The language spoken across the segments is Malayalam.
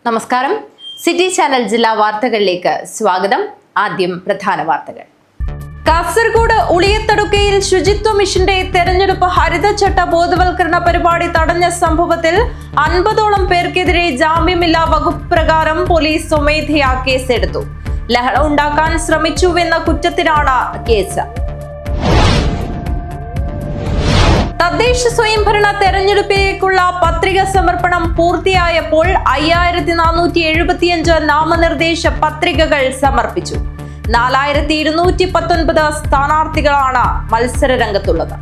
നമസ്കാരം. സിറ്റി ചാനൽ ജില്ലാ വാർത്തകളിലേക്ക് സ്വാഗതം. ആദ്യം പ്രധാന വാർത്തകൾ. കാസർഗോഡ് ഉളിയത്തടുക്കയിൽ ശുചിത്വ മിഷന്റെ തെരഞ്ഞെടുപ്പ് ഹരിതചട്ട ബോധവൽക്കരണ പരിപാടി തടഞ്ഞ സംഭവത്തിൽ 50ഓളം പേർക്കെതിരെ ജാമ്യമില്ലാ വകുപ്പ് പ്രകാരം പോലീസ് സ്വമേധയാ കേസെടുത്തു. ലഹള ഉണ്ടാക്കാൻ ശ്രമിച്ചുവെന്ന കുറ്റത്തിനാണ് കേസ്. തദ്ദേശ സ്വയംഭരണ തെരഞ്ഞെടുപ്പിലേക്കുള്ള പത്രിക സമർപ്പണം പൂർത്തിയായപ്പോൾ 5475 നാമനിർദ്ദേശ പത്രികകൾ സമർപ്പിച്ചു. 4219 സ്ഥാനാർത്ഥികളാണ് മത്സര രംഗത്തുള്ളത്.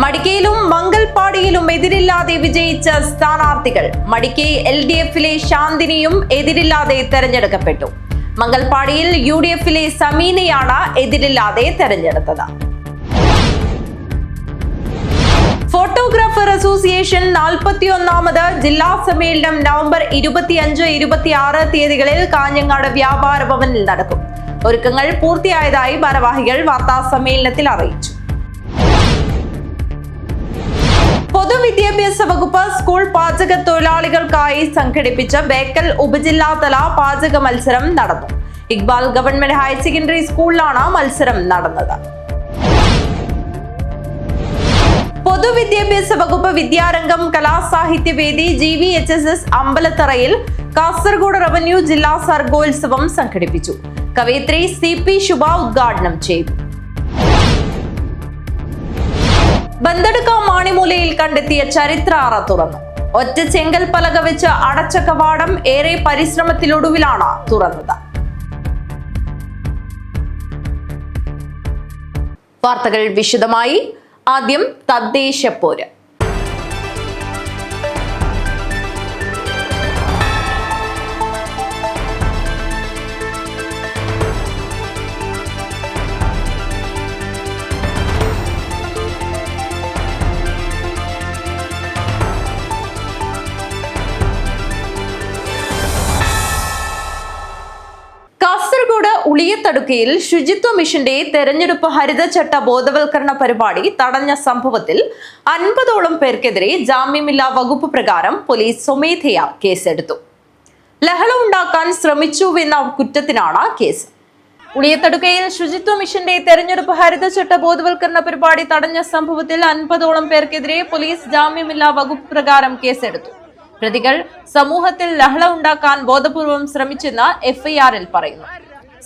മടിക്കയിലും മംഗൽപാടിയിലും എതിരില്ലാതെ വിജയിച്ച സ്ഥാനാർത്ഥികൾ. മടിക്കൈ LDF-ലെ ശാന്തിനിയും എതിരില്ലാതെ തെരഞ്ഞെടുക്കപ്പെട്ടു. മംഗൽപാടിയിൽ UDF-ലെ സമീനയാണ് എതിരില്ലാതെ തെരഞ്ഞെടുത്തത്. ഫോട്ടോഗ്രാഫർ അസോസിയേഷൻ 41ാമത് ജില്ലാ സമ്മേളനം നവംബർ 25, 26 തീയതികളിൽ കാഞ്ഞങ്ങാട് വ്യാപാര ഭവനിൽ നടക്കും. ഒരുക്കങ്ങൾ പൂർത്തിയായതായി ഭാരവാഹികൾ വാർത്താ സമ്മേളനത്തിൽ അറിയിച്ചു. പൊതുവിദ്യാഭ്യാസ വകുപ്പ് സ്കൂൾ പാചക തൊഴിലാളികൾക്കായി സംഘടിപ്പിച്ച ബേക്കൽ ഉപജില്ലാതല പാചക മത്സരം നടന്നു. ഇക്ബാൽ ഗവൺമെന്റ് ഹയർ സെക്കൻഡറി സ്കൂളിലാണ് മത്സരം നടന്നത്. പൊതുവിദ്യാഭ്യാസ വകുപ്പ് വിദ്യാരംഗം കലാസാഹിത്യവേദി GVHSS അമ്പലത്തറയിൽ കാസർഗോഡ് റവന്യൂ ജില്ലാ സർഗോത്സവം സംഘടിപ്പിച്ചു. കവയിത്രി CP ശുഭ ഉദ്ഘാടനം ചെയ്തു. ബന്ദടുക്ക മാണിമൂലയിൽ കണ്ടെത്തിയ ചരിത്ര അറ തുറന്നു. ഒറ്റ ചെങ്കൽ പലക വെച്ച് അടച്ച കവാടം ഏറെ പരിശ്രമത്തിലൊടുവിലാണ് തുറന്നത്. വാർത്തകൾ വിശദമായി. ആദ്യം തദ്ദേശപ്പോര്. കാസർഗോഡ് ഉളിയത്തടുക്കയിൽ ശുചിത്വ മിഷന്റെ തെരഞ്ഞെടുപ്പ് ഹരിതചട്ട ബോധവൽക്കരണ പരിപാടി തടഞ്ഞ സംഭവത്തിൽ 50ഓളം പേർക്കെതിരെ ജാമ്യമില്ലാ വകുപ്പ് പ്രകാരം പോലീസ് സ്വമേധയാ കേസെടുത്തു. ലഹള ഉണ്ടാക്കാൻ ശ്രമിച്ചുവെന്ന കുറ്റത്തിനാണ് കേസ്. ഉളിയത്തടുക്കയിൽ ശുചിത്വ മിഷന്റെ തെരഞ്ഞെടുപ്പ് ഹരിതചട്ട ബോധവൽക്കരണ പരിപാടി തടഞ്ഞ സംഭവത്തിൽ 50ഓളം പേർക്കെതിരെ പോലീസ് ജാമ്യമില്ലാ വകുപ്പ് പ്രകാരം കേസെടുത്തു. പ്രതികൾ സമൂഹത്തിൽ ലഹള ഉണ്ടാക്കാൻ ബോധപൂർവം ശ്രമിച്ചെന്ന് FIR-ൽ പറയുന്നു.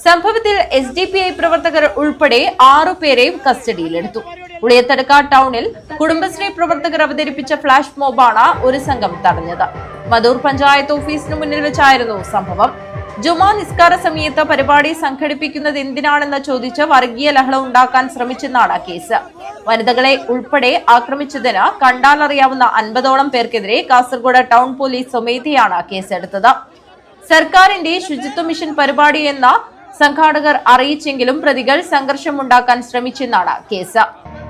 സംഭവത്തിൽ SDPI പ്രവർത്തകർ ഉൾപ്പെടെ 6 പേരെ കസ്റ്റഡിയിലെടുത്തു. ഉളിയത്തടുക്ക ടൗണിൽ കുടുംബശ്രീ പ്രവർത്തകർ അവതരിപ്പിച്ച ഫ്ലാഷ് മോബാണ് ഒരു സംഘം തടഞ്ഞത്. മധൂർ പഞ്ചായത്ത് ഓഫീസിന് മുന്നിൽ വെച്ചായിരുന്നു സംഭവം. ജുമാ നിസ്കാര സമയത്ത് പരിപാടി സംഘടിപ്പിക്കുന്നത് എന്തിനാണെന്ന് ചോദിച്ച് വർഗീയ ലഹള ഉണ്ടാക്കാൻ ശ്രമിച്ചെന്നാണ് കേസ്. വനിതകളെ ഉൾപ്പെടെ ആക്രമിച്ചതിന് കണ്ടാലറിയാവുന്ന 50ഓളം പേർക്കെതിരെ കാസർഗോഡ് ടൗൺ പോലീസ് സ്വമേധയാണ് കേസെടുത്തത്. സർക്കാരിന്റെ ശുചിത്വ മിഷൻ പരിപാടിയെന്ന സംഘാടകർ അറിയിച്ചെങ്കിലും പ്രതികൾ സംഘർഷമുണ്ടാക്കാൻ ശ്രമിച്ചെന്നാണ് കേസ്.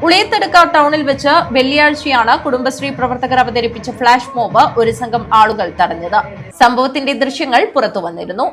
ഉളിയത്തടുക്ക ടൗണിൽ വെച്ച് വെള്ളിയാഴ്ചയാണ് കുടുംബശ്രീ പ്രവർത്തകർ അവതരിപ്പിച്ച ഫ്ലാഷ് മോബ് ഒരു സംഘം ആളുകൾ തടഞ്ഞത്. സംഭവത്തിന്റെ ദൃശ്യങ്ങൾ പുറത്തു വന്നിരുന്നു.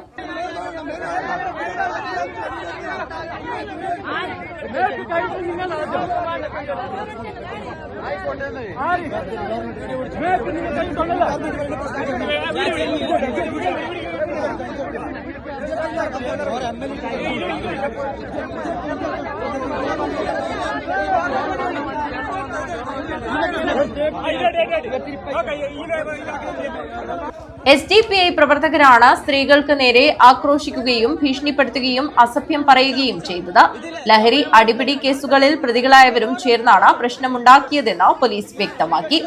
SDPI പ്രവർത്തകരാണ് സ്ത്രീകൾക്ക് നേരെ ആക്രോശിക്കുകയും ഭീഷണിപ്പെടുത്തുകയും അസഭ്യം പറയുകയും ചെയ്തത്. ലഹരി അടിപിടി കേസുകളിൽ പ്രതികളായവരും ചേർന്നാണ് പ്രശ്നമുണ്ടാക്കിയതെന്ന് പോലീസ് വ്യക്തമാക്കി.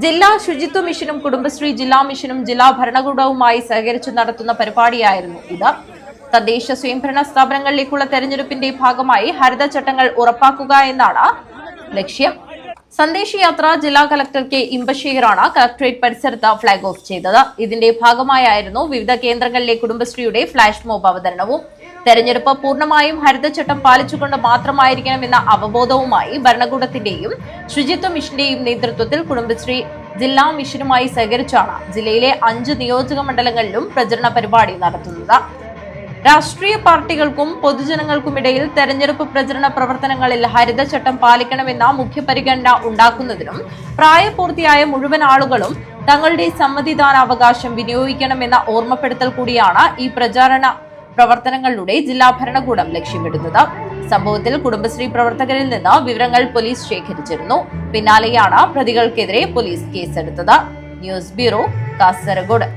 ജില്ലാ ശുചിത്വ മിഷനും കുടുംബശ്രീ ജില്ലാ മിഷനും ജില്ലാ ഭരണകൂടവുമായി സഹകരിച്ചു നടത്തുന്ന പരിപാടിയായിരുന്നു ഇത്. തദ്ദേശ സ്വയംഭരണ സ്ഥാപനങ്ങളിലേക്കുള്ള തെരഞ്ഞെടുപ്പിന്റെ ഭാഗമായി ഹരിതചട്ടങ്ങൾ ഉറപ്പാക്കുക എന്നാണ് ലക്ഷ്യം. സന്ദേശയാത്ര ജില്ലാ കളക്ടർ കെ ഇമ്പശേഖറാണ് കളക്ടറേറ്റ് പരിസരത്ത് ഫ്ളാഗ് ഓഫ് ചെയ്തത്. ഇതിന്റെ ഭാഗമായായിരുന്നു വിവിധ കേന്ദ്രങ്ങളിലെ കുടുംബശ്രീയുടെ ഫ്ലാഷ് മോബ് അവതരണവും. തെരഞ്ഞെടുപ്പ് പൂർണ്ണമായും ഹരിതചട്ടം പാലിച്ചുകൊണ്ട് മാത്രമായിരിക്കണമെന്ന അവബോധവുമായി ഭരണകൂടത്തിന്റെയും ശുചിത്വ മിഷന്റെയും നേതൃത്വത്തിൽ കുടുംബശ്രീ ജില്ലാ മിഷനുമായി സഹകരിച്ചാണ് ജില്ലയിലെ 5 നിയോജക മണ്ഡലങ്ങളിലും പ്രചരണ പരിപാടി നടത്തുന്നത്. രാഷ്ട്രീയ പാർട്ടികൾക്കും പൊതുജനങ്ങൾക്കുമിടയിൽ തെരഞ്ഞെടുപ്പ് പ്രചരണ പ്രവർത്തനങ്ങളിൽ ഹരിതചട്ടം പാലിക്കണമെന്ന മുഖ്യ പരിഗണന ഉണ്ടാക്കുന്നതിനും പ്രായപൂർത്തിയായ മുഴുവൻ ആളുകളും തങ്ങളുടെ സമ്മതിദാനാവകാശം വിനിയോഗിക്കണമെന്ന ഓർമ്മപ്പെടുത്തൽ കൂടിയാണ് ഈ പ്രചാരണ പ്രവർത്തനങ്ങളിലൂടെ ജില്ലാ ഭരണകൂടം ലക്ഷ്യമിടുന്നത്. സംഭവത്തിൽ കുടുംബശ്രീ പ്രവർത്തകരിൽ നിന്ന് വിവരങ്ങൾ പോലീസ് ശേഖരിച്ചിരുന്നു. പിന്നാലെയാണ് പ്രതികൾക്കെതിരെ പോലീസ് കേസെടുത്തത്. News bureau, Kasaragod.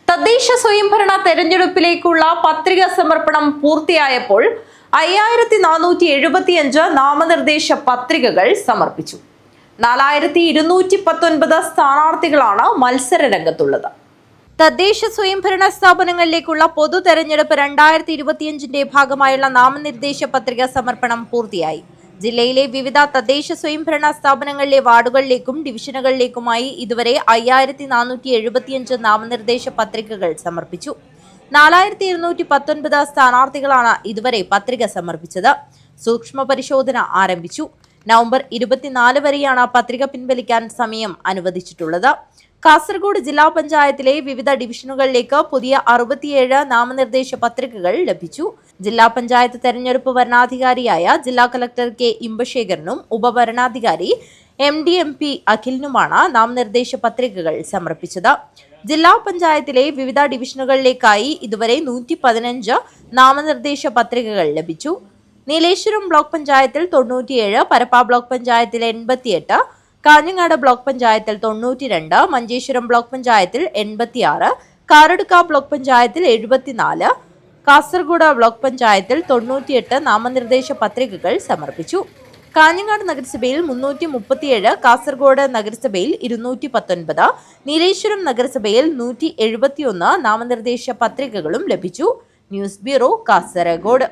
തദ്ദേശ സ്വയംഭരണ തെരഞ്ഞെടുപ്പിലേക്കുള്ള പത്രിക സമർപ്പണം പൂർത്തിയായപ്പോൾ 5475 നാമനിർദ്ദേശ പത്രികകൾ സമർപ്പിച്ചു. 4219 സ്ഥാനാർത്ഥികളാണ് മത്സര രംഗത്തുള്ളത്. തദ്ദേശ സ്വയംഭരണ സ്ഥാപനങ്ങളിലേക്കുള്ള പൊതു തെരഞ്ഞെടുപ്പ് 2025ന്റെ ഭാഗമായുള്ള നാമനിർദ്ദേശ പത്രിക സമർപ്പണം പൂർത്തിയായി. ജില്ലയിലെ വിവിധ തദ്ദേശ സ്വയംഭരണ സ്ഥാപനങ്ങളിലെ വാർഡുകളിലേക്കും ഡിവിഷനുകളിലേക്കുമായി ഇതുവരെ 5475 നാമനിർദ്ദേശ പത്രികകൾ സമർപ്പിച്ചു. 4219 സ്ഥാനാർത്ഥികളാണ് ഇതുവരെ പത്രിക സമർപ്പിച്ചത്. സൂക്ഷ്മ പരിശോധന ആരംഭിച്ചു. നവംബർ 24 വരെയാണ് പത്രിക പിൻവലിക്കാൻ സമയം അനുവദിച്ചിട്ടുള്ളത്. കാസർഗോഡ് ജില്ലാ പഞ്ചായത്തിലെ വിവിധ ഡിവിഷനുകളിലേക്ക് പുതിയ 67 നാമനിർദ്ദേശ പത്രികകൾ ലഭിച്ചു. ജില്ലാ പഞ്ചായത്ത് തെരഞ്ഞെടുപ്പ് വരണാധികാരിയായ ജില്ലാ കളക്ടർ കെ ഇമ്പശേഖരനും ഉപവരണാധികാരി MD/MP അഖിലിനുമാണ് നാമനിർദ്ദേശ പത്രികകൾ സമർപ്പിച്ചത്. ജില്ലാ പഞ്ചായത്തിലെ വിവിധ ഡിവിഷനുകളിലേക്കായി ഇതുവരെ 115 നാമനിർദ്ദേശ പത്രികകൾ ലഭിച്ചു. നീലേശ്വരം ബ്ലോക്ക് പഞ്ചായത്തിൽ 97, പരപ്പ ബ്ലോക്ക് പഞ്ചായത്തിൽ 88, കാഞ്ഞങ്ങാട് ബ്ലോക്ക് പഞ്ചായത്തിൽ 92, മഞ്ചേശ്വരം ബ്ലോക്ക് പഞ്ചായത്തിൽ 86, കാരടുക്ക ബ്ലോക്ക് പഞ്ചായത്തിൽ 74, കാസർഗോഡ് ബ്ലോക്ക് പഞ്ചായത്തിൽ 98 നാമനിർദ്ദേശ പത്രികകൾ സമർപ്പിച്ചു. കാഞ്ഞങ്ങാട് നഗരസഭയിൽ 337, കാസർഗോഡ് നഗരസഭയിൽ 219, നീലേശ്വരം നഗരസഭയിൽ 171 നാമനിർദ്ദേശ പത്രികകളും ലഭിച്ചു. News bureau, Kasaragod.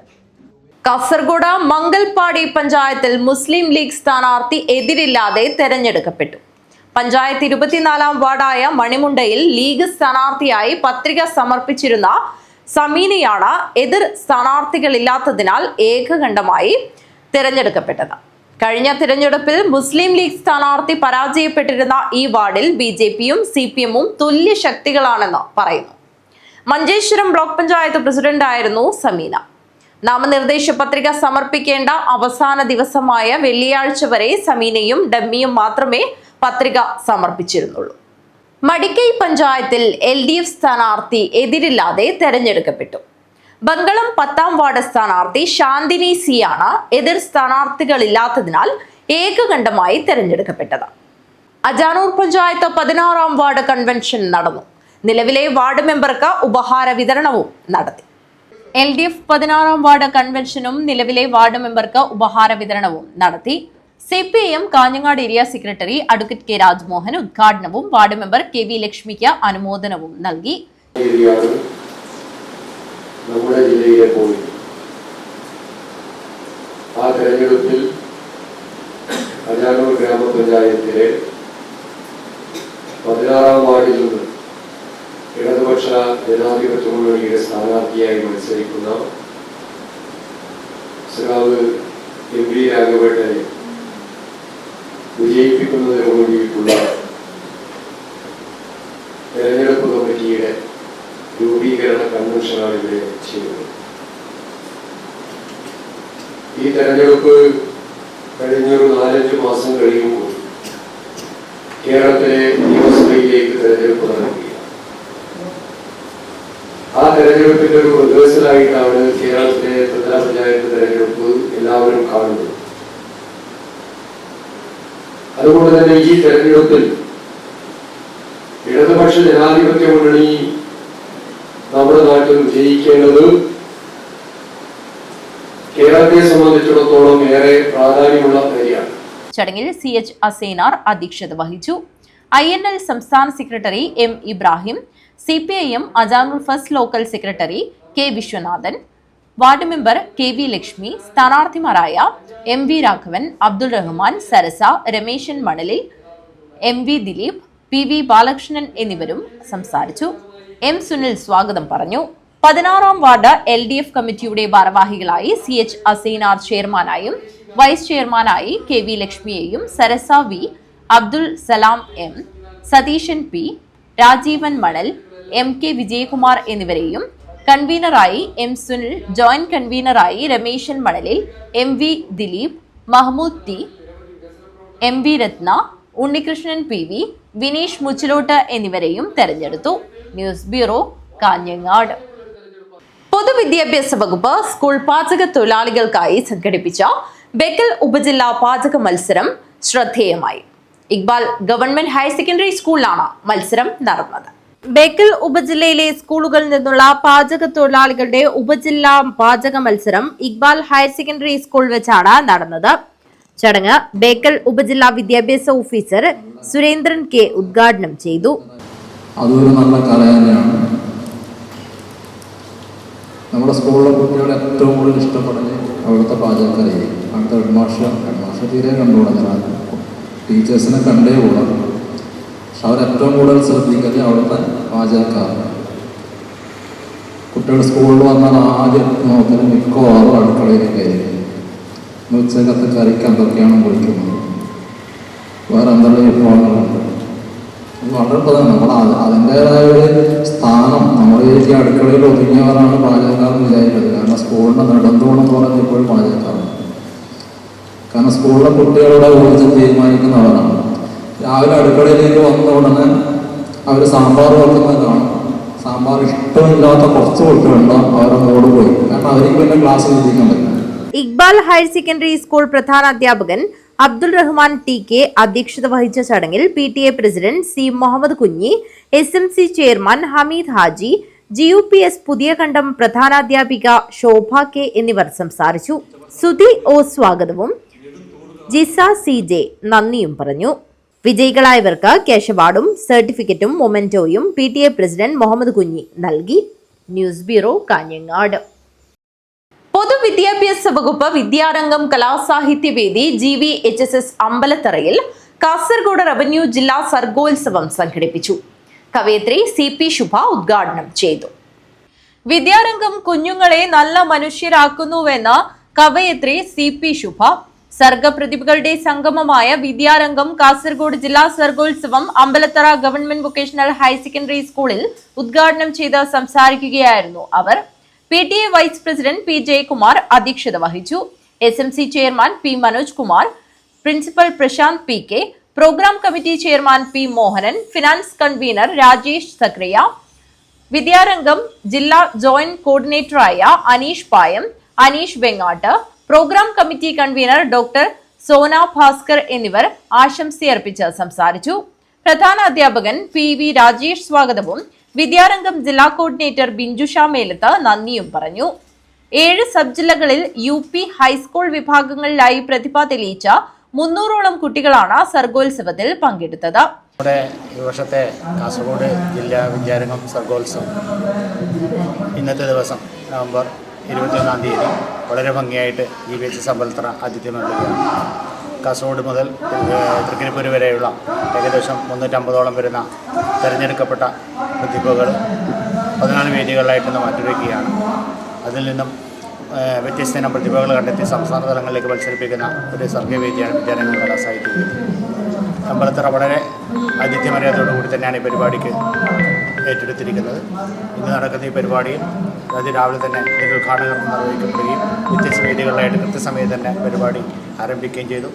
കാസർഗോഡ് മംഗൽപാടി പഞ്ചായത്തിൽ മുസ്ലിം ലീഗ് സ്ഥാനാർത്ഥി എതിരില്ലാതെ തെരഞ്ഞെടുക്കപ്പെട്ടു. പഞ്ചായത്ത് 24-ാം വാർഡായ മണിമുണ്ടയിൽ ലീഗ് സ്ഥാനാർത്ഥിയായി പത്രിക സമർപ്പിച്ചിരുന്ന സമീനയാണ് എതിർ സ്ഥാനാർത്ഥികളില്ലാത്തതിനാൽ ഏകകണ്ഠമായി തെരഞ്ഞെടുക്കപ്പെട്ടത്. കഴിഞ്ഞ തിരഞ്ഞെടുപ്പിൽ മുസ്ലിം ലീഗ് സ്ഥാനാർത്ഥി പരാജയപ്പെട്ടിരുന്ന ഈ വാർഡിൽ BJPയും CPMഉം തുല്യ ശക്തികളാണെന്ന് പറയുന്നു. മഞ്ചേശ്വരം ബ്ലോക്ക് പഞ്ചായത്ത് പ്രസിഡന്റായിരുന്നു സമീന. നാമനിർദ്ദേശ പത്രിക സമർപ്പിക്കേണ്ട അവസാന ദിവസമായ വെള്ളിയാഴ്ച വരെ സമീനയും ഡമ്മിയും മാത്രമേ പത്രിക സമർപ്പിച്ചിരുന്നുള്ളൂ. മടിക്കൈ പഞ്ചായത്തിൽ LDF സ്ഥാനാർത്ഥി എതിരില്ലാതെ തെരഞ്ഞെടുക്കപ്പെട്ടു. ബംഗളം 10-ാം വാർഡ് സ്ഥാനാർത്ഥി ശാന്തിനി C ആണ് എതിർ സ്ഥാനാർത്ഥികളില്ലാത്തതിനാൽ ഏകകണ്ഠമായി തെരഞ്ഞെടുക്കപ്പെട്ടത്. അജാനൂർ പഞ്ചായത്ത് 16-ാം വാർഡ് കൺവെൻഷൻ നടന്നു. നിലവിലെ വാർഡ് മെമ്പർക്ക് ഉപഹാര വിതരണവും നടത്തി. LDF 16-ാം വാർഡ് കൺവെൻഷനും നിലവിലെ വാർഡ് മെമ്പർക്ക് ഉപഹാര വിതരണവും നടത്തി. CPIM Kanhangad area secretary advocate K Rajmohan ഉദ്ഘാടനവും വാർഡ് മെമ്പർ KV ലക്ഷ്മിക്ക് അനുമോദനവും നൽകി. നമ്മുടെ ജില്ലയിലെ പോയി ആ തെരഞ്ഞെടുപ്പിൽ അജാനൂർ ഗ്രാമപഞ്ചായത്തിലെ 16-ാം വാർഡിൽ നിന്ന് ഇടതുപക്ഷ ജനാധിപത്യ മുന്നണിയുടെ സ്ഥാനാർത്ഥിയായി മത്സരിക്കുന്ന സഖാവ് MV രാഘവേട്ടനെ വിജയിപ്പിക്കുന്നതിന് വേണ്ടിയിട്ടുള്ള തെരഞ്ഞെടുപ്പ് കമ്മിറ്റിയുടെ രൂപീകരണ കൺവെൻഷനാണ് ഇവിടെ ചെയ്യുന്നത്. ഈ തെരഞ്ഞെടുപ്പ് കഴിഞ്ഞൊരു 4-5 മാസം കഴിയുമ്പോൾ കേരളത്തിലെ നിയമസഭയിലേക്ക് തെരഞ്ഞെടുപ്പ് നടക്കുകയാണ്. ആ തെരഞ്ഞെടുപ്പിന്റെ ഒരു റിഹേഴ്സലായിട്ടാണ് കേരളത്തിലെ ത്രിതല പഞ്ചായത്ത് തെരഞ്ഞെടുപ്പ് എല്ലാവരും കാണുന്നത്. അതുകൊണ്ട് തന്നെ ഈ തെരഞ്ഞെടുപ്പിൽ ഇടതുപക്ഷ ജനാധിപത്യ മുന്നണി നമ്മുടെ നാട്ടിൽ വിജയിക്കേണ്ടത് കേരളത്തെ സംബന്ധിച്ചിടത്തോളം ഏറെ പ്രാധാന്യമുള്ള കാര്യമാണ്. ചടങ്ങിൽ CH അസേനാർ അധ്യക്ഷത വഹിച്ചു. INL സംസ്ഥാന secretary M Ibrahim, CPIM Ajanur first local secretary K Viswanathan, ward member KV Lakshmi, സ്ഥാനാർത്ഥിമാരായ MV Raghavan, Abdul Rahman, Sarasa, Rameshan Manalil, MV Dileep, PV Balakrishnan എന്നിവരും സംസാരിച്ചു. M സുനിൽ സ്വാഗതം പറഞ്ഞു. 16-ാം വാർഡ് LDF കമ്മിറ്റിയുടെ ഭാരവാഹികളായി CH അസീനാർ ചെയർമാനായും വൈസ് ചെയർമാനായി KV ലക്ഷ്മിയെയും Sarasa V, Abdul Salam M, Satheesan P, Rajeevan മണൽ, MK വിജയകുമാർ എന്നിവരെയും കൺവീനറായി M Sunil, joint കൺവീനറായി Rameshan Manalil, MV Dileep, Mahmood T, MV രത്ന, ഉണ്ണികൃഷ്ണൻ PV, വിനീഷ് മുച്ചിലോട്ട് എന്നിവരെയും തെരഞ്ഞെടുത്തു. News bureau, Kanhangad. പൊതുവിദ്യാഭ്യാസ വകുപ്പ് സ്കൂൾ പാചക തൊഴിലാളികൾക്കായി സംഘടിപ്പിച്ച ബേക്കൽ ഉപജില്ലാ പാചക മത്സരം ശ്രദ്ധേയമായി. ഇക്ബാൽ ഗവൺമെന്റ് ഹയർ സെക്കൻഡറി സ്കൂളിലാണ് മത്സരം നടന്നത്. ബേക്കൽ ഉപജില്ലയിലെ സ്കൂളുകളിൽ നിന്നുള്ള പാചക തൊഴിലാളികളുടെ ഉപജില്ലാ പാചക മത്സരം ഇക്ബാൽ ഹയർ സെക്കൻഡറി സ്കൂൾ വെച്ചാണ് നടന്നത്. ചടങ്ങ് ബേക്കൽ ഉപജില്ലാ വിദ്യാഭ്യാസ ഓഫീസർ സുരേന്ദ്രൻ K ഉദ്ഘാടനം ചെയ്തു. അതൊരു നല്ല കല തന്നെയാണ്. നമ്മുടെ സ്കൂളിലെ കുട്ടികൾ ഏറ്റവും കൂടുതൽ ഇഷ്ടപ്പെടുന്നത് അവിടുത്തെ പാചകക്കലയെ. അവിടുത്തെ ഹെഡ്മാസ്റ്റർ തീരെ കണ്ടുകൂടുന്നതാണ്, ടീച്ചേഴ്സിനെ കണ്ടേ കൂടാ. പക്ഷെ അവരേറ്റവും കൂടുതൽ ശ്രദ്ധിക്കുന്നത് അവിടുത്തെ പാചകക്കാരാണ്. കുട്ടികൾ സ്കൂളിൽ വന്നാൽ ആദ്യം നോക്കുന്നത് മിക്കവാറും അടുക്കളയിലേക്കായിരിക്കും. ഉച്ചക്കത്തെ കറിക്ക് എന്തൊക്കെയാണ് വിളിക്കുന്നത്, വേറെ എന്തെല്ലാം വിഭവങ്ങളുണ്ട്. വളരെ പ്രധാനം. നമ്മൾ അതിൻ്റെതായ ഒരു സ്ഥാനം നമ്മൾ ഈ അടുക്കളയിൽ ഒതുങ്ങിയവരാണ് പാചകക്കാരെന്ന് വിചാരിക്കുന്നത്. കാരണം സ്കൂളിൻ്റെ നെടുന്തൂണെന്ന് പറയുന്നത് ഇപ്പോഴും പാചകക്കാരാണ്. കാരണം സ്കൂളിലെ കുട്ടികളുടെ ഊർജ്ജം തീരുമാനിക്കുന്നവരാണ്. രാവിലെ അടുക്കളയിലേക്ക് വന്ന ഉടനെ അവർ സാമ്പാർ വെക്കുന്നത് കാണും. സാമ്പാർ ഇഷ്ടമില്ലാത്ത കുറച്ച് കുട്ടികളുണ്ടാവും, അവരെ മോട് പോയി. കാരണം അവർക്ക് പിന്നെ ക്ലാസ് എഴുതിക്കാൻ പറ്റില്ല. ഇക്ബാൽ ഹയർ സെക്കൻഡറി സ്കൂൾ പ്രധാനാധ്യാപകൻ അബ്ദുൾ റഹ്മാൻ TK അധ്യക്ഷത വഹിച്ച ചടങ്ങിൽ PTA president C Muhammad Kunhi, SMC chairman Hameed Haji, GUPS Puthiya കണ്ടം പ്രധാനാധ്യാപിക ശോഭ K എന്നിവർ സംസാരിച്ചു. സുധി O സ്വാഗതവും ജിസ CJ നന്ദിയും പറഞ്ഞു. വിജയികളായവർക്ക് ക്യാഷ് അവാർഡും സർട്ടിഫിക്കറ്റും മൊമെന്റോയും PTA പ്രസിഡന്റ് മുഹമ്മദ് കുഞ്ഞി നൽകി. News bureau, Kanhangad. പൊതുവിദ്യാഭ്യാസ വകുപ്പ് വിദ്യാരംഗം കലാസാഹിത്യവേദി GVHSS അമ്പലത്തറയിൽ കാസർഗോഡ് റവന്യൂ ജില്ലാ സർഗോത്സവം സംഘടിപ്പിച്ചു. കവയത്രി CP ശുഭ ഉദ്ഘാടനം ചെയ്തു. വിദ്യാരംഗം കുഞ്ഞുങ്ങളെ നല്ല മനുഷ്യരാക്കുന്നുവെന്ന് കവയത്രി CP ശുഭ. സർഗപ്രതിഭകളുടെ സംഗമമായ വിദ്യാരംഗം കാസർഗോഡ് ജില്ലാ Sargotsavam Ambalathara government vocational higher secondary സ്കൂളിൽ ഉദ്ഘാടനം ചെയ്ത് സംസാരിക്കുകയായിരുന്നു അവർ. PTA vice president P Jayakumar അധ്യക്ഷത വഹിച്ചു. SMC chairman P Manoj Kumar, principal Prashanth PK, programme committee chairman P Mohanan, finance convener Rajesh Sakriya, Vidyarangam ജില്ലാ ജോയിന്റ് കോർഡിനേറ്ററായ Aneesh Payam, Aneesh Vengattu, programme committee convener doctor Sona Bhaskar എന്നിവർ ആശംസയർപ്പിച്ച് സംസാരിച്ചു. പ്രധാന അധ്യാപകൻ PV രാജേഷ് സ്വാഗതവും വിദ്യാരംഗം ജില്ലാ കോർഡിനേറ്റർ ബിഞ്ചുഷ മേലത്ത് നന്ദിയും പറഞ്ഞു. 7 സബ് ജില്ലകളിൽ UP ഹൈസ്കൂൾ വിഭാഗങ്ങളിലായി പ്രതിഭ തെളിയിച്ച 300ഓളം കുട്ടികളാണ് സർഗോത്സവത്തിൽ പങ്കെടുത്തത്. ഈ വർഷത്തെ കാസർഗോഡ് ജില്ലാ വിദ്യാരംഗം സർഗോത്സവം ഇന്നത്തെ ദിവസം നവംബർ 21-ാം തീയതി വളരെ ഭംഗിയായിട്ട് GVHSS അമ്പലത്തറ ആതിഥ്യം നൽകുകയാണ്. കാസർഗോഡ് മുതൽ തൃക്കരിപ്പൂർ വരെയുള്ള ഏകദേശം 350ഓളം വരുന്ന തിരഞ്ഞെടുക്കപ്പെട്ട പ്രതിഭകൾ 14 വേദികളിലായിട്ട് മാറ്റിവെക്കുകയാണ്. അതിൽ നിന്നും വ്യത്യസ്ത പ്രതിഭകൾ കണ്ടെത്തി സംസ്ഥാന തലങ്ങളിലേക്ക് മത്സരിപ്പിക്കുന്ന ഒരു സർഗവേദിയാണ് വിദ്യാരംഗം കലാസാഹിത്യവേദി. അമ്പലത്തറ വളരെ ആതിഥ്യമര്യാദയോടുകൂടി തന്നെയാണ് ഈ പരിപാടിക്ക് ഏറ്റെടുത്തിരിക്കുന്നത്. ഇന്ന് നടക്കുന്ന ഈ പരിപാടിയിൽ രാവിലെ തന്നെ ഇതിൻ്റെ ഉദ്ഘാടനം നിർവഹിക്കപ്പെടുകയും വ്യത്യസ്ത വേദികളിലായിട്ട് കൃത്യസമയം തന്നെ പരിപാടി ആരംഭിക്കുകയും ചെയ്തു.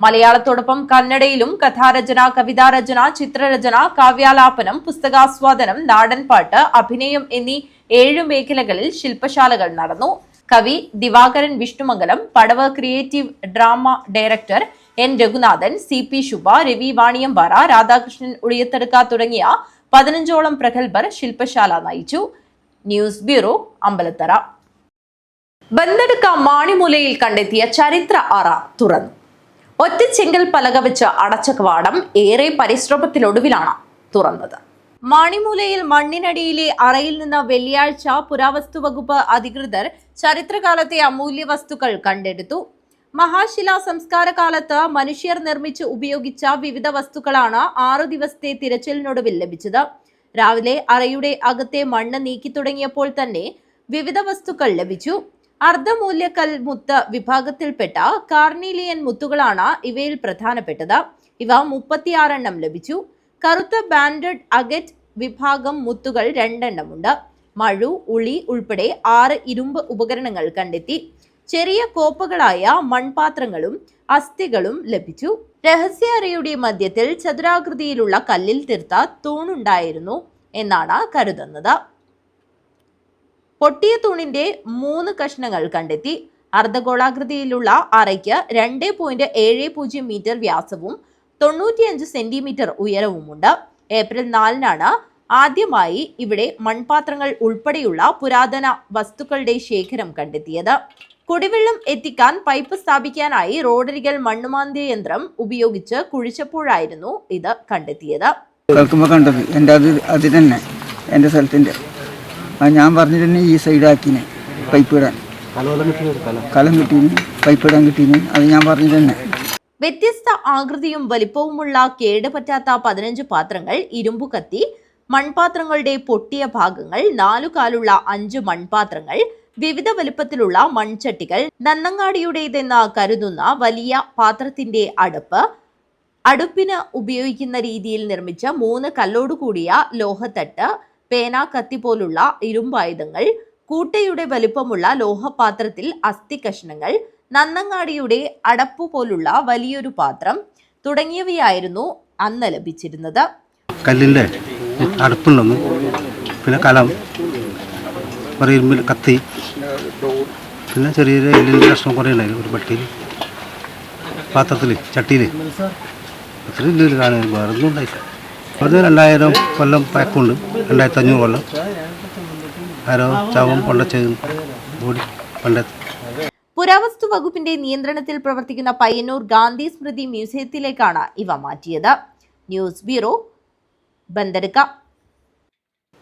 മലയാളത്തോടൊപ്പം കന്നഡയിലും കഥാരചന, കവിതാരചന, ചിത്രരചന, കാവ്യാലാപനം, പുസ്തകാസ്വാദനം, നാടൻപാട്ട്, അഭിനയം എന്നീ 7 മേഖലകളിൽ ശില്പശാലകൾ നടന്നു. കവി Divakaran Vishnumangalam, Padav creative drama director N Raghunathan, CP Shubha, Ravi Vaniyampara, Radhakrishnan Uliyathaduka തുടങ്ങിയ 15ഓളം പ്രഗത്ഭർ ശില്പശാല നയിച്ചു. News bureau, Ambalathara. ബന്തെടുക്ക മാണിമൂലയിൽ കണ്ടെത്തിയ ചരിത്ര അറ തുറന്നു. ഒറ്റ ചെങ്കൽ പലക വെച്ച് അടച്ച കവാടം ഏറെ പരിശ്രമത്തിനൊടുവിലാണ് തുറന്നത്. മാണിമൂലയിൽ മണ്ണിനടിയിലെ അറയിൽ നിന്ന് വെള്ളിയാഴ്ച പുരാവസ്തു വകുപ്പ് അധികൃതർ ചരിത്രകാലത്തെ അമൂല്യ വസ്തുക്കൾ കണ്ടെടുത്തു. മഹാശിലാ സംസ്കാര കാലത്ത് മനുഷ്യർ നിർമ്മിച്ച് ഉപയോഗിച്ച വിവിധ വസ്തുക്കളാണ് 6 ദിവസത്തെ തിരച്ചിലിനൊടുവിൽ ലഭിച്ചത്. രാവിലെ അറയുടെ അകത്തെ മണ്ണ് നീക്കി തുടങ്ങിയപ്പോൾ തന്നെ വിവിധ വസ്തുക്കൾ ലഭിച്ചു. അർദ്ധമൂല്യക്കൽ മുത്ത് വിഭാഗത്തിൽപ്പെട്ട കാർണീലിയൻ മുത്തുകളാണ് ഇവയിൽ പ്രധാനപ്പെട്ടത്. ഇവ 36 എണ്ണം ലഭിച്ചു. കറുത്ത ബാൻഡഡ് അഗറ്റ് വിഭാഗം മുത്തുകൾ 2 എണ്ണമുണ്ട്. മഴു, ഉളി ഉൾപ്പെടെ 6 ഇരുമ്പ് ഉപകരണങ്ങൾ കണ്ടെത്തി. ചെറിയ കോപ്പകളായ മൺപാത്രങ്ങളും അസ്ഥികളും ലഭിച്ചു. രഹസ്യ അറയുടെ മധ്യത്തിൽ ചതുരാകൃതിയിലുള്ള കല്ലിൽ തീർത്ത തൂണുണ്ടായിരുന്നു എന്നാണ് കരുതുന്നത്. പൊട്ടിയ തൂണിന്റെ 3 കഷ്ണങ്ങൾ കണ്ടെത്തി. അർദ്ധഗോളാകൃതിയിലുള്ള അറയ്ക്ക് 2.70 മീറ്റർ വ്യാസവും 95 സെന്റിമീറ്റർ ഉയരവുമുണ്ട്. ഏപ്രിൽ 4-നാണ് ആദ്യമായി ഇവിടെ മൺപാത്രങ്ങൾ ഉൾപ്പെടെയുള്ള പുരാതന വസ്തുക്കളുടെ ശേഖരം കണ്ടെത്തിയത്. കുടിവെള്ളം എത്തിക്കാൻ പൈപ്പ് സ്ഥാപിക്കാനായി റോഡരികൾ മണ്ണുമാന്തിയ യന്ത്രം ഉപയോഗിച്ച് കുഴിച്ചപ്പോഴായിരുന്നു ഇത് കണ്ടെത്തിയത്. കേൾക്കുമ്പോൾ കണ്ടത് എൻ്റെ അത് തന്നെ എൻ്റെ സ്ഥലത്തിൻ്റെ ഞാൻ പറഞ്ഞിട്ട് തന്നെ ഈ സൈഡാക്കിന് പൈപ്പ് ഇടാൻ കലം കിട്ടീന് പൈപ്പ് ഇടാൻ കിട്ടീന് അത് ഞാൻ പറഞ്ഞിട്ട് തന്നെ. വ്യത്യസ്ത ആകൃതിയും വലിപ്പവുമുള്ള കേടുപറ്റാത്ത 15 പാത്രങ്ങൾ, ഇരുമ്പു കത്തി, മൺപാത്രങ്ങളുടെ പൊട്ടിയ ഭാഗങ്ങൾ, 4 കാലുള്ള 5 മൺപാത്രങ്ങൾ, വിവിധ വലിപ്പത്തിലുള്ള മൺചട്ടികൾ, നന്നങ്ങാടിയുടേതെന്ന് കരുതുന്ന വലിയ പാത്രത്തിന്റെ അടുപ്പ്, അടുപ്പിന് ഉപയോഗിക്കുന്ന രീതിയിൽ നിർമ്മിച്ച 3 കല്ലോടുകൂടിയ ലോഹത്തട്ട്, പേന, കത്തി പോലുള്ള ഇരുമ്പായുധങ്ങൾ, കൂട്ടയുടെ വലിപ്പമുള്ള ലോഹപാത്രത്തിൽ അസ്ഥി കഷ്ണങ്ങൾ, നന്നങ്ങാടിയുടെ അടപ്പു പോലുള്ള വലിയൊരു പാത്രം തുടങ്ങിയവയായിരുന്നു അന്ന് ലഭിച്ചിരുന്നത്. കല്ലിൻ്റെ അടുപ്പുണ്ടെന്ന്, പിന്നെ കലം, ഇരുമ്പിൽ കത്തി, പിന്നെ ചെറിയ എല്ലിൻ്റെ കഷ്ണം കുറേ ഉണ്ടായിരുന്നു. ഒരു പട്ടിയിൽ, പാത്രത്തിൽ, ചട്ടിയിൽ അത്ര ഇല്ല കാണാൻ വേറെ ഒന്നും ഉണ്ടായില്ല. അത് 2000 കൊല്ലം പഴക്കമുണ്ട്. 2500 കൊല്ലം ആരോ ചാവും പൊണ്ടച്ചതും കൂടി പണ്ടത്തെ. പുരാവസ്തു വകുപ്പിന്റെ നിയന്ത്രണത്തിൽ പ്രവർത്തിക്കുന്ന പയ്യന്നൂർ ഗാന്ധി സ്മൃതി മ്യൂസിയത്തിലേക്കാണ് ഇവ മാറ്റിയത്. News bureau, Bandadka.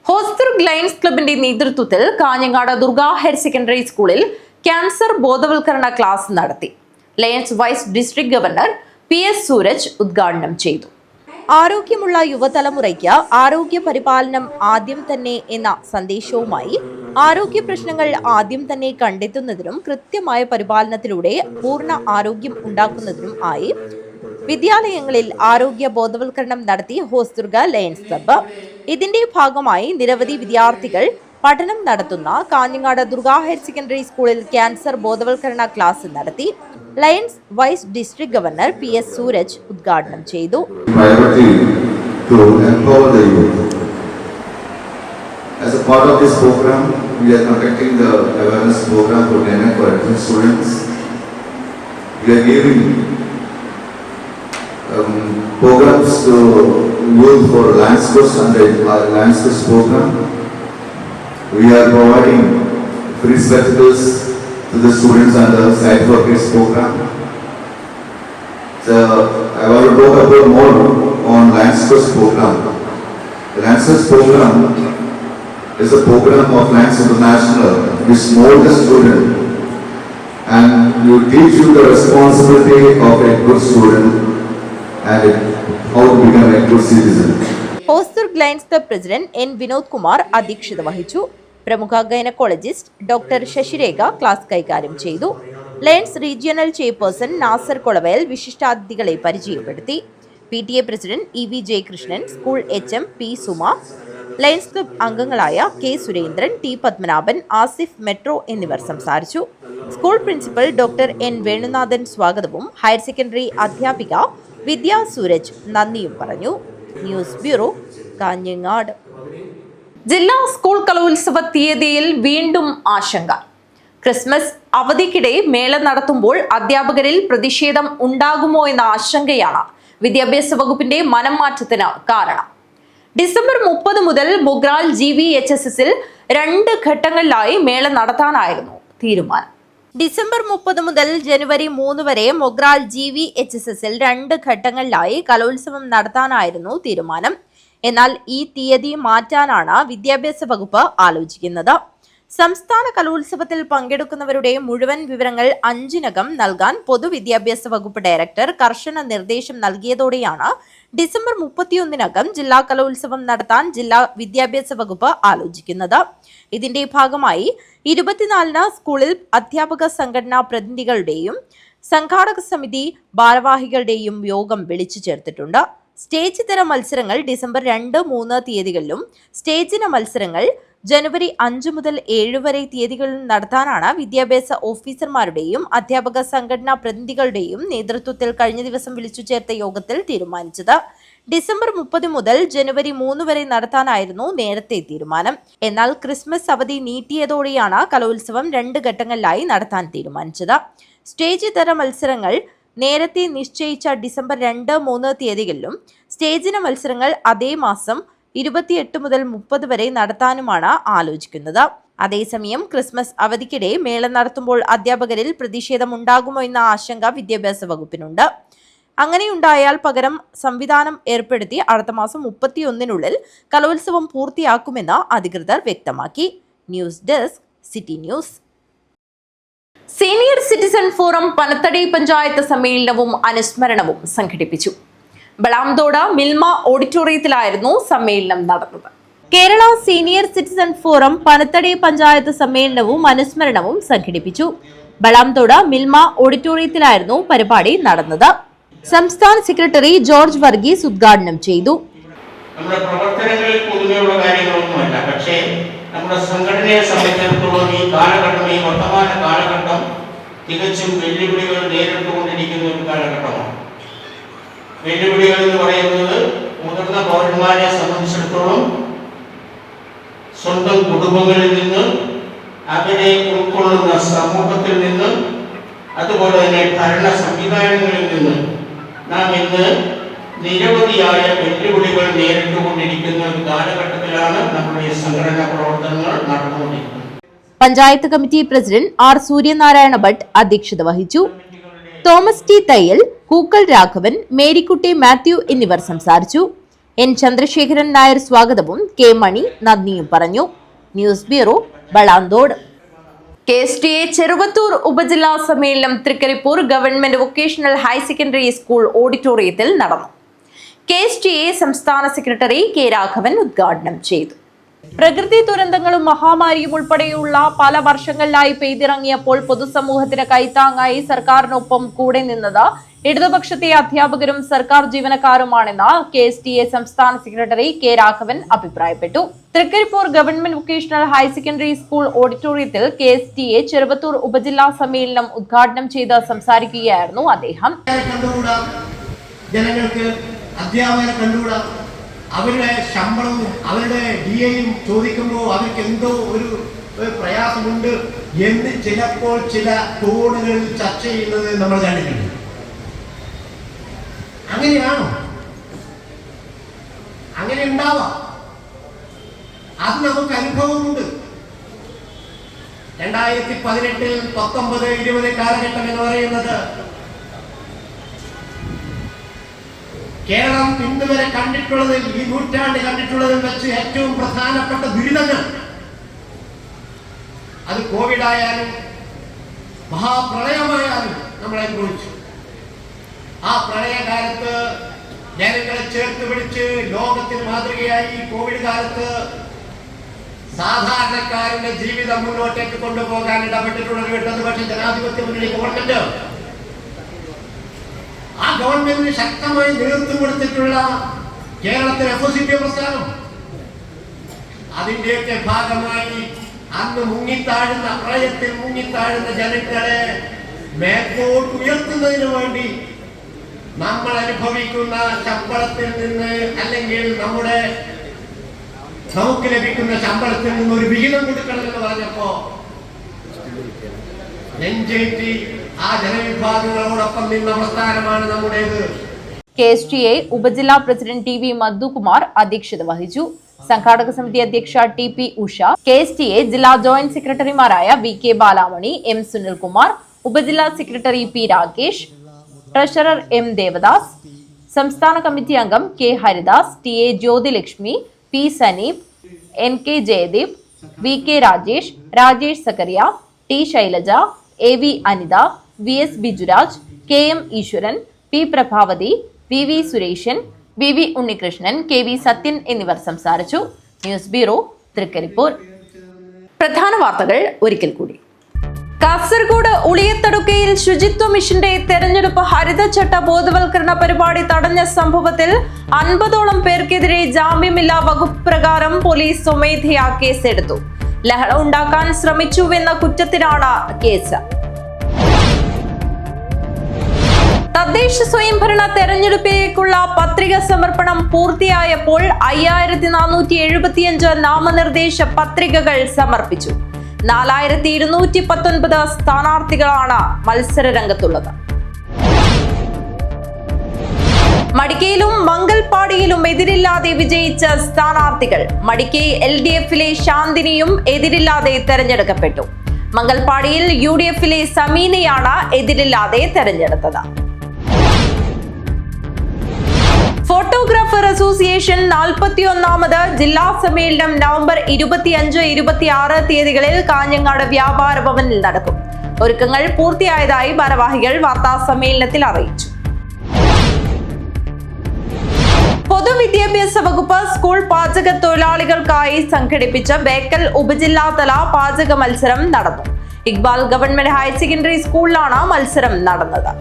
Hosdurg lions ക്ലബിന്റെ നേതൃത്വത്തിൽ കാഞ്ഞങ്ങാട് ദുർഗ ഹയർ സെക്കൻഡറി സ്കൂളിൽ ക്യാൻസർ ബോധവൽക്കരണ ക്ലാസ് നടത്തി. Lions vice district governor PS Sooraj ഉദ്ഘാടനം ചെയ്തു. ആരോഗ്യമുള്ള യുവതലമുറയ്ക്ക് ആരോഗ്യ പരിപാലനം ആദ്യം തന്നെ എന്ന സന്ദേശവുമായി ആരോഗ്യ പ്രശ്നങ്ങൾ ആദ്യം തന്നെ കണ്ടെത്തുന്നതിനും കൃത്യമായ പരിപാലനത്തിലൂടെ പൂർണ്ണ ആരോഗ്യം ഉണ്ടാക്കുന്നതിനും ആയി വിദ്യാലയങ്ങളിൽ ആരോഗ്യ ബോധവൽക്കരണം നടത്തി ഹോസ്ദുർഗ് ലയൺസ് ക്ലബ്ബ്. ഇതിന്റെ ഭാഗമായി നിരവധി വിദ്യാർത്ഥികൾ പഠനം നടത്തുന്ന കാഞ്ഞങ്ങാട് ദുർഗ ഹയർ സെക്കൻഡറി സ്കൂളിൽ ക്യാൻസർ ബോധവൽക്കരണ ക്ലാസ് നടത്തി. Lions vice district governor PS Sooraj ഉദ്ഘാടനം ചെയ്തു. As a part of this program, we are conducting the awareness program for dental for adult students. We are giving programs to youth for Lions Quest and Lions Quest program. We are providing free spectacles to the students under Sight for Kids program. So I want to talk about more on Lions Quest program. The Lions Quest program is a program of Lions International which molds the student and you teach you the responsibility of a good student and how to become a good citizen. Hosdurg lions club president N Vinod Kumar അധ്യക്ഷത വഹിച്ചു. പ്രമുഖ ഗൈനക്കോളജിസ്റ്റ് ഡോക്ടർ ശശിരേഖ ക്ലാസ് കൈകാര്യം ചെയ്തു. Lions regional chairperson Nasar Kolavayal വിശിഷ്ടാതിഥികളെ പരിചയപ്പെടുത്തി. PTA president EV Jayakrishnan, school HM P Suma, lions club അംഗങ്ങളായ K Surendran, T Padmanabhan, Asif, metro എന്നിവർ സംസാരിച്ചു. School principal doctor N Venunathan സ്വാഗതവും ഹയർ സെക്കൻഡറി അധ്യാപിക വിദ്യ സൂരജ് നന്ദിയും പറഞ്ഞു. News bureau, Kanhangad. ജില്ലാ സ്കൂൾ കലോത്സവ തീയതിയിൽ വീണ്ടും ആശങ്ക. ക്രിസ്മസ് അവധിക്കിടെ മേള നടത്തുമ്പോൾ അധ്യാപകരിൽ പ്രതിഷേധം ഉണ്ടാകുമോ എന്ന ആശങ്കയാണ് വിദ്യാഭ്യാസ വകുപ്പിന്റെ മനം മാറ്റത്തിന് കാരണം. ഡിസംബർ 30 മുതൽ മൊഗ്രാൽ GVHSSൽ 2 ഘട്ടങ്ങളിലായി മേള നടത്താനായിരുന്നു തീരുമാനം. ഡിസംബർ 30 മുതൽ ജനുവരി 3 വരെ മൊഗ്രാൽ GVHSSൽ 2 ഘട്ടങ്ങളിലായി കലോത്സവം നടത്താനായിരുന്നു തീരുമാനം. എന്നാൽ ഈ തീയതി മാറ്റാനാണ് വിദ്യാഭ്യാസ വകുപ്പ് ആലോചിക്കുന്നത്. സംസ്ഥാന കലോത്സവത്തിൽ പങ്കെടുക്കുന്നവരുടെ മുഴുവൻ വിവരങ്ങൾ 5-നകം നൽകാൻ പൊതുവിദ്യാഭ്യാസ വകുപ്പ് ഡയറക്ടർ കർശന നിർദ്ദേശം നൽകിയതോടെയാണ് ഡിസംബർ 31-നകം ജില്ലാ കലോത്സവം നടത്താൻ ജില്ലാ വിദ്യാഭ്യാസ വകുപ്പ് ആലോചിക്കുന്നത്. ഇതിന്റെ ഭാഗമായി 24-ന് സ്കൂളിൽ അധ്യാപക സംഘടനാ പ്രതിനിധികളുടെയും സംഘാടക സമിതി ഭാരവാഹികളുടെയും യോഗം വിളിച്ചു ചേർത്തിട്ടുണ്ട്. സ്റ്റേജ് തര മത്സരങ്ങൾ ഡിസംബർ 2-3 തീയതികളിലും സ്റ്റേജിന മത്സരങ്ങൾ ജനുവരി 5 മുതൽ 7 വരെ തീയതികളിൽ നടത്താനാണ് വിദ്യാഭ്യാസ ഓഫീസർമാരുടെയും അധ്യാപക സംഘടനാ പ്രതിനിധികളുടെയും നേതൃത്വത്തിൽ കഴിഞ്ഞ ദിവസം വിളിച്ചു ചേർത്ത യോഗത്തിൽ തീരുമാനിച്ചത്. ഡിസംബർ 30 മുതൽ ജനുവരി 3 വരെ നടത്താനായിരുന്നു നേരത്തെ തീരുമാനം. എന്നാൽ ക്രിസ്മസ് അവധി നീട്ടിയതോടെയാണ് കലോത്സവം 2 ഘട്ടങ്ങളിലായി നടത്താൻ തീരുമാനിച്ചത്. സ്റ്റേജ് തര മത്സരങ്ങൾ നേരത്തെ നിശ്ചയിച്ച ഡിസംബർ 2-3 തീയതികളിലും സ്റ്റേജിന മത്സരങ്ങൾ അതേ മാസം 28 മുതൽ 30 വരെ നടത്താനുമാണ് ആലോചിക്കുന്നത്. അതേസമയം ക്രിസ്മസ് അവധിക്കിടെ മേള നടത്തുമ്പോൾ അധ്യാപകരിൽ പ്രതിഷേധമുണ്ടാകുമോ എന്ന ആശങ്ക വിദ്യാഭ്യാസ വകുപ്പിനുണ്ട്. അങ്ങനെയുണ്ടായാൽ പകരം സംവിധാനം ഏർപ്പെടുത്തി അടുത്ത മാസം 31-നുള്ളിൽ കലോത്സവം പൂർത്തിയാക്കുമെന്ന് അധികൃതർ വ്യക്തമാക്കി. News desk city news. Senior citizen forum Panathady panchayat സമ്മേളനവും അനുസ്മരണവും സംഘടിപ്പിച്ചു. ബളാംതോട് മിൽമ ഓഡിറ്റോറിയത്തിലായിരുന്നു സമ്മേളനം നടന്നത്. Kerala senior citizen forum Panathady panchayat സമ്മേളനവും അനുസ്മരണവും സംഘടിപ്പിച്ചു. ബളാംതോട് മിൽമ ഓഡിറ്റോറിയത്തിലായിരുന്നു പരിപാടി നടന്നത്. സംസ്ഥാന സെക്രട്ടറി ജോർജ് വർഗീസ് ഉദ്ഘാടനം ചെയ്തു. നമ്മുടെ പ്രവർത്തനങ്ങളിൽ പൊതുവെയുള്ള കാര്യങ്ങളൊന്നുമല്ല, പക്ഷേ നമ്മുടെ സംഘടനയെ സംബന്ധിച്ചിടത്തോളം ഈ കാലഘട്ടം, ഈ വർത്തമാന കാലഘട്ടം തികച്ചും വെല്ലുവിളികൾ നേരിട്ടുകൊണ്ടിരിക്കുന്ന ഒരു കാലഘട്ടമാണ്. വെല്ലുവിളികൾ എന്ന് പറയുന്നത് മുതിർന്ന പൗരന്മാരെ സംബന്ധിച്ചിടത്തോളം സ്വന്തം കുടുംബങ്ങളിൽ നിന്ന്, അവരെ ഉൾക്കൊള്ളുന്ന സമൂഹത്തിൽ നിന്ന്, അതുപോലെ തന്നെ ഭരണ സംവിധാനങ്ങളിൽ നിന്ന് നാം ഇന്ന് നിരവധിയായ വെല്ലുവിളികൾ നേരിട്ടുകൊണ്ടിരിക്കുന്ന ഒരു കാലഘട്ടത്തിലാണ് നമ്മുടെ സംഘടനാ പ്രവർത്തനങ്ങൾ നടന്നുകൊണ്ടിരിക്കുന്നത്. Panchayat committee president R Suryanarayana Bhat അധ്യക്ഷത വഹിച്ചു. തോമസ് ടി തയ്യൽ, കൂക്കൽ രാഘവൻ, മേരിക്കുട്ടി മാത്യു എന്നിവർ സംസാരിച്ചു. എൻ ചന്ദ്രശേഖരൻ നായർ സ്വാഗതവും കെ മണി നന്ദിയും പറഞ്ഞു. News bureau, Balanthode. KSTA Cheruvathur ഉപജില്ലാ സമ്മേളനം Trikaripur government vocational higher secondary school ഓഡിറ്റോറിയത്തിൽ നടന്നു. KSTA സംസ്ഥാന സെക്രട്ടറി കെ രാഘവൻ ഉദ്ഘാടനം ചെയ്തു. പ്രകൃതി ദുരന്തങ്ങളും മഹാമാരിയും ഉൾപ്പെടെയുള്ള പല വർഷങ്ങളിലായി പെയ്തിറങ്ങിയപ്പോൾ പൊതുസമൂഹത്തിന് കൈത്താങ്ങായി സർക്കാരിനൊപ്പം കൂടെ നിന്നത് ഇടതുപക്ഷത്തെ അധ്യാപകരും സർക്കാർ ജീവനക്കാരുമാണെന്ന് KSTA സംസ്ഥാന സെക്രട്ടറി കെ രാഘവൻ അഭിപ്രായപ്പെട്ടു. Trikaripur government vocational higher secondary school ഓഡിറ്റോറിയത്തിൽ KSTA ചെറുവത്തൂർ ഉപജില്ലാ സമ്മേളനം ഉദ്ഘാടനം ചെയ്ത് സംസാരിക്കുകയായിരുന്നു അദ്ദേഹം. ജനങ്ങൾക്ക് അധ്യാപകരെ കണ്ടുകൂടാ, അവരുടെ ശമ്പളവും അവരുടെ DAയും ചോദിക്കുമ്പോൾ അവർക്ക് എന്തോ ഒരു പ്രയാസമുണ്ട് എന്ന് ചിലപ്പോൾ ചില കോണുകളിൽ ചർച്ച ചെയ്യുന്നത് നമ്മൾ കണ്ടിട്ടുണ്ട്. അങ്ങനെയാണോ? അങ്ങനെ ഉണ്ടാവാം, അത് നമുക്ക് അനുഭവമുണ്ട്. 2018, 19, 20 കാലഘട്ടം എന്ന് പറയുന്നത് കേരളം ഇന്ന് വരെ കണ്ടിട്ടുള്ളതിൽ, ഈ നൂറ്റാണ്ട് കണ്ടിട്ടുള്ളതിൽ വെച്ച് ഏറ്റവും പ്രധാനപ്പെട്ട ദുരിതങ്ങൾ, അത് കോവിഡ് ആയാലും മഹാപ്രളയമായാലും നമ്മളെ അനുഭവിച്ചു. ആ പ്രളയകാലത്ത് ജനങ്ങളെ ചേർത്ത് പിടിച്ച് ലോകത്തിന് മാതൃകയായി കോവിഡ് കാലത്ത് സാധാരണക്കാരന്റെ ജീവിതം മുന്നോട്ടേക്ക് കൊണ്ടുപോകാൻ ഇടപെട്ടിട്ടുള്ള ഒരു ഇടതുപക്ഷ ജനാധിപത്യ മുന്നണി ഗവൺമെന്റ്, ആ ഗവൺമെന്റിന് ശക്തമായി നേതൃത്വം കൊടുത്തിട്ടുള്ള കേരളത്തിലെ FOCP പ്രസ്ഥാനം, അതിന്റെയൊക്കെ ഭാഗമായി അന്ന് മുങ്ങിത്താഴുന്ന, പ്രളയത്തിൽ മുങ്ങിത്താഴുന്ന ജനങ്ങളെ മേൽപോട്ട് ഉയർത്തുന്നതിന് വേണ്ടി നമ്മൾ അനുഭവിക്കുന്ന ശമ്പളത്തിൽ നിന്ന്, അല്ലെങ്കിൽ നമുക്ക് ലഭിക്കുന്ന ശമ്പളത്തിൽ നിന്ന് ഒരു വിഹിതം കൊടുക്കണമെന്ന് പറഞ്ഞപ്പോ നെഞ്ചേറ്റി ആ ജനവിഭാഗങ്ങളോടൊപ്പം നിന്ന പ്രസ്ഥാനമാണ് നമ്മുടേത്. KSTA ഉപജില്ലാ പ്രസിഡന്റ് TV മധുകുമാർ അധ്യക്ഷത വഹിച്ചു. സംഘാടക സമിതി അധ്യക്ഷ TP ഉഷ, KSTA ജില്ലാ ജോയിന്റ് സെക്രട്ടറിമാരായ VK ബാലാമണി, M സുനിൽകുമാർ, ഉപജില്ലാ secretary P Rakesh, treasurer M Devadas, സംസ്ഥാന കമ്മിറ്റി അംഗം K Haridas, TA Jyothilakshmi, P Saneep, NK Jayadeep, VK Rajesh, Rajesh Zacharia, T Shailaja, AV Anitha, VS Bijuraj, KM ഈശ്വരൻ, P Prabhavati, VV Sureshan, VV Unnikrishnan, KV Sathyan എന്നിവർ സംസാരിച്ചു. News bureau, Trikaripur. പ്രധാന വാർത്തകൾ ഒരിക്കൽ കൂടി. കാസർഗോഡ് ഉളിയത്തടുക്കയിൽ ശുചിത്വ മിഷന്റെ തെരഞ്ഞെടുപ്പ് ഹരിതചട്ട ബോധവൽക്കരണ പരിപാടി തടഞ്ഞ സംഭവത്തിൽ 50ഓളം പേർക്കെതിരെ ജാമ്യമില്ലാ വകുപ്പ് പ്രകാരം പോലീസ് സ്വമേധയാ കേസെടുത്തു. ലഹള ഉണ്ടാക്കാൻ ശ്രമിച്ചുവെന്ന കുറ്റത്തിനാണ് കേസ്. തദ്ദേശ സ്വയംഭരണ തെരഞ്ഞെടുപ്പിലേക്കുള്ള പത്രിക സമർപ്പണം പൂർത്തിയായപ്പോൾ 5475 നാമനിർദ്ദേശ പത്രികകൾ സമർപ്പിച്ചു. 4219 സ്ഥാനാർത്ഥികളാണ് മത്സര രംഗത്തുള്ളത്. മടിക്കയിലും മംഗൽപാടിയിലും എതിരില്ലാതെ വിജയിച്ച സ്ഥാനാർത്ഥികൾ. മടിക്കൈ LDF-ലെ ശാന്തിനിയും എതിരില്ലാതെ തെരഞ്ഞെടുക്കപ്പെട്ടു. മംഗൽപാടിയിൽ UDF-ലെ സമീനയാണ് എതിരില്ലാതെ തെരഞ്ഞെടുത്തത്. ഫോട്ടോഗ്രാഫർ അസോസിയേഷൻ 41ാമത് ജില്ലാ സമ്മേളനം നവംബർ 25, 26 തീയതികളിൽ കാഞ്ഞങ്ങാട് വ്യാപാര ഭവനിൽ നടക്കും. ഒരുക്കങ്ങൾ പൂർത്തിയായതായി ഭാരവാഹികൾ വാർത്താ സമ്മേളനത്തിൽ അറിയിച്ചു. പൊതുവിദ്യാഭ്യാസ വകുപ്പ് സ്കൂൾ പാചക തൊഴിലാളികൾക്കായി സംഘടിപ്പിച്ച ബേക്കൽ ഉപജില്ലാതല പാചക മത്സരം നടന്നു. ഇക്ബാൽ ഗവൺമെന്റ് ഹയർ സെക്കൻഡറി സ്കൂളിലാണ് മത്സരം നടന്നത്.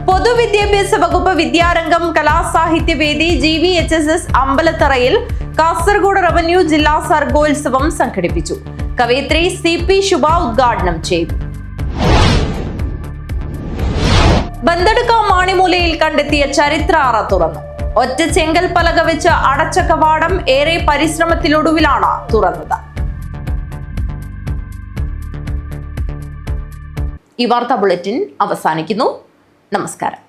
പൊതുവിദ്യാഭ്യാസ വകുപ്പ് വിദ്യാരംഗം കലാസാഹിത്യവേദി GVHSS അമ്പലത്തറയിൽ കാസർഗോഡ് റവന്യൂ ജില്ലാ സർഗോത്സവം സംഘടിപ്പിച്ചു. കവയിത്രി CP ശുഭ ഉദ്ഘാടനം ചെയ്തു. ബന്ദടുക്ക മാണിമൂലയിൽ കണ്ടെത്തിയ ചരിത്ര അറ തുറന്നു. ഒറ്റ ചെങ്കൽ പലക വെച്ച് അടച്ച കവാടം ഏറെ പരിശ്രമത്തിലൊടുവിലാണ് തുറന്നത്. ഈ വാർത്താ ബുള്ളറ്റിൻ അവസാനിക്കുന്നു. നമസ്കാരം.